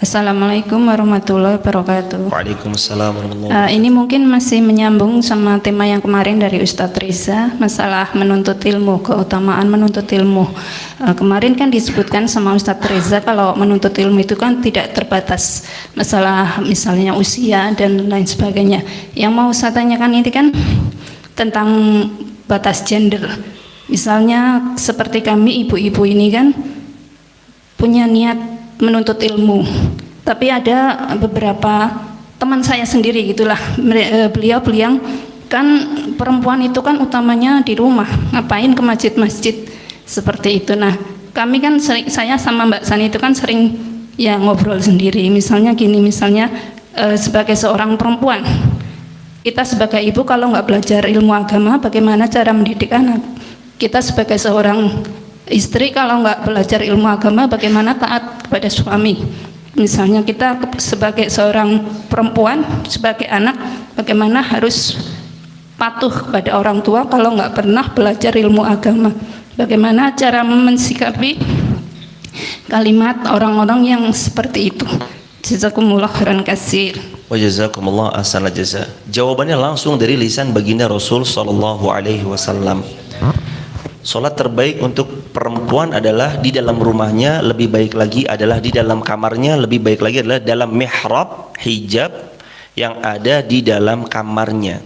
Assalamualaikum warahmatullahi wabarakatuh. Waalaikumsalam warahmatullahi wabarakatuh. Ini mungkin masih menyambung sama tema yang kemarin dari Ustadz Riza, masalah menuntut ilmu, keutamaan menuntut ilmu. Kemarin kan disebutkan sama Ustadz Riza kalau menuntut ilmu itu kan tidak terbatas masalah misalnya usia dan lain sebagainya. Yang mau saya tanyakan ini kan tentang batas gender. Misalnya seperti kami ibu-ibu ini kan punya niat menuntut ilmu, tapi ada beberapa teman saya sendiri gitulah, beliau bilang kan perempuan itu kan utamanya di rumah, ngapain ke masjid-masjid seperti itu. Nah kami kan saya sama Mbak Sani itu kan sering ya ngobrol sendiri, misalnya gini, misalnya sebagai seorang perempuan, kita sebagai ibu kalau nggak belajar ilmu agama bagaimana cara mendidik anak? Kita sebagai seorang istri kalau nggak belajar ilmu agama bagaimana taat kepada suami? Misalnya kita sebagai seorang perempuan, sebagai anak, bagaimana harus patuh kepada orang tua kalau nggak pernah belajar ilmu agama? Bagaimana cara mensikapi kalimat orang-orang yang seperti itu? Jazakumullah khairan katsir. Wa jazakumullah ahsanal jaza. Jawabannya langsung dari lisan baginda Rasul sallallahu alaihi wasallam. Salat terbaik untuk perempuan adalah di dalam rumahnya, lebih baik lagi adalah di dalam kamarnya, lebih baik lagi adalah dalam mihrab hijab yang ada di dalam kamarnya.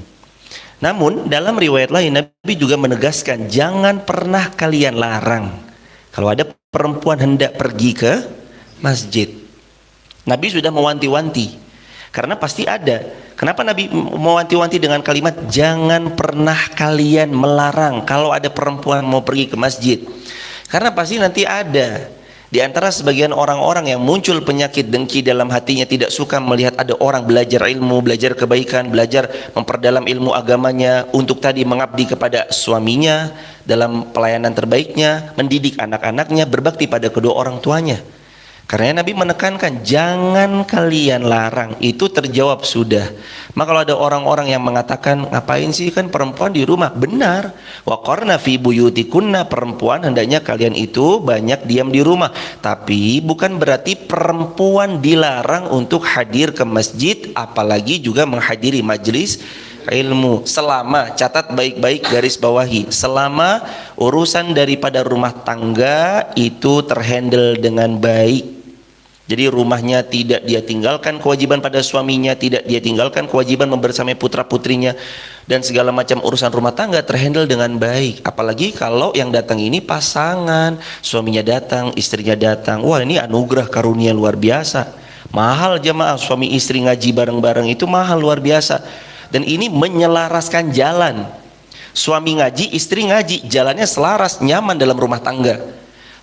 Namun dalam riwayat lain Nabi juga menegaskan jangan pernah kalian larang kalau ada perempuan hendak pergi ke masjid. Nabi sudah mewanti-wanti karena pasti ada. Kenapa Nabi mewanti-wanti dengan kalimat jangan pernah kalian melarang kalau ada perempuan mau pergi ke masjid? Karena pasti nanti ada di antara sebagian orang-orang yang muncul penyakit dengki dalam hatinya, tidak suka melihat ada orang belajar ilmu, belajar kebaikan, belajar memperdalam ilmu agamanya untuk tadi mengabdi kepada suaminya dalam pelayanan terbaiknya, mendidik anak-anaknya, berbakti pada kedua orang tuanya. Karena Nabi menekankan jangan kalian larang, itu terjawab sudah. Maka kalau ada orang-orang yang mengatakan ngapain sih kan perempuan di rumah? Benar. Wa qarna fi buyutikunna, perempuan hendaknya kalian itu banyak diam di rumah. Tapi bukan berarti perempuan dilarang untuk hadir ke masjid, apalagi juga menghadiri majelis ilmu, selama, catat baik-baik garis bawahi, selama urusan daripada rumah tangga itu terhandle dengan baik. Jadi rumahnya tidak dia tinggalkan kewajiban pada suaminya, tidak dia tinggalkan kewajiban membersamai putra putrinya, dan segala macam urusan rumah tangga terhandle dengan baik. Apalagi kalau yang datang ini pasangan, suaminya datang, istrinya datang. Wah, ini anugerah karunia luar biasa. Mahal jamaah, suami istri ngaji bareng-bareng itu mahal luar biasa. Dan ini menyelaraskan jalan. Suami ngaji, istri ngaji, jalannya selaras, nyaman dalam rumah tangga.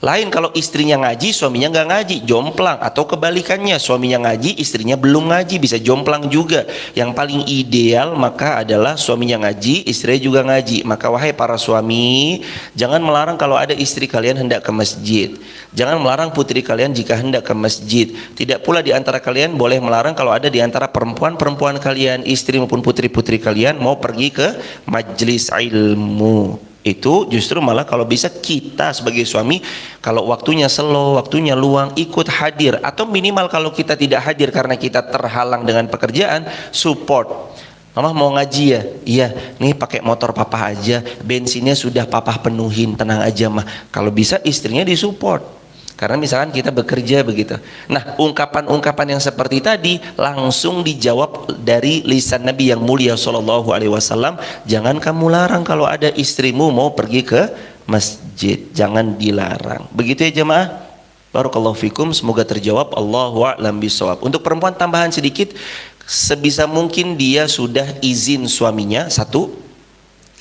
Lain kalau istrinya ngaji, suaminya nggak ngaji, jomplang. Atau kebalikannya, suaminya ngaji, istrinya belum ngaji, bisa jomplang juga. Yang paling ideal maka adalah suaminya ngaji, istrinya juga ngaji. Maka wahai para suami, jangan melarang kalau ada istri kalian hendak ke masjid. Jangan melarang putri kalian jika hendak ke masjid. Tidak pula di antara kalian boleh melarang kalau ada di antara perempuan-perempuan kalian, istri maupun putri-putri kalian mau pergi ke majelis ilmu. Itu justru malah kalau bisa kita sebagai suami, kalau waktunya slow, waktunya luang, ikut hadir. Atau minimal kalau kita tidak hadir karena kita terhalang dengan pekerjaan, support. Mama mau ngaji ya? Iya, nih pakai motor papa aja, bensinnya sudah papa penuhin, tenang aja mah. Kalau bisa istrinya disupport. Karena misalkan kita bekerja begitu. Nah, ungkapan-ungkapan yang seperti tadi langsung dijawab dari lisan Nabi yang mulia sallallahu alaihi wasallam, jangan kamu larang kalau ada istrimu mau pergi ke masjid, jangan dilarang. Begitu ya jemaah. Barakallahu fikum, semoga terjawab. Allahu a'lam bishawab. Untuk perempuan tambahan sedikit, sebisa mungkin dia sudah izin suaminya, satu,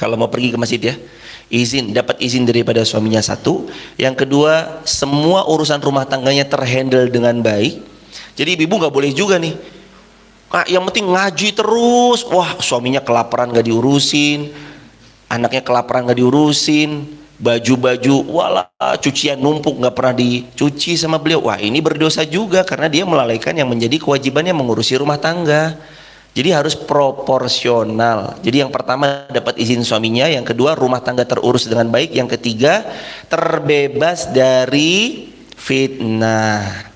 kalau mau pergi ke masjid ya. Dapat izin daripada suaminya, satu. Yang kedua, semua urusan rumah tangganya terhandle dengan baik. Jadi ibu nggak boleh juga nih, yang penting ngaji terus. Wah, suaminya kelaparan nggak diurusin, anaknya kelaparan nggak diurusin, baju-baju wala cucian numpuk nggak pernah dicuci sama beliau. Wah, ini berdosa juga karena dia melalaikan yang menjadi kewajibannya mengurusi rumah tangga. Jadi harus proporsional. Jadi yang pertama dapat izin suaminya, yang kedua rumah tangga terurus dengan baik, yang ketiga terbebas dari fitnah.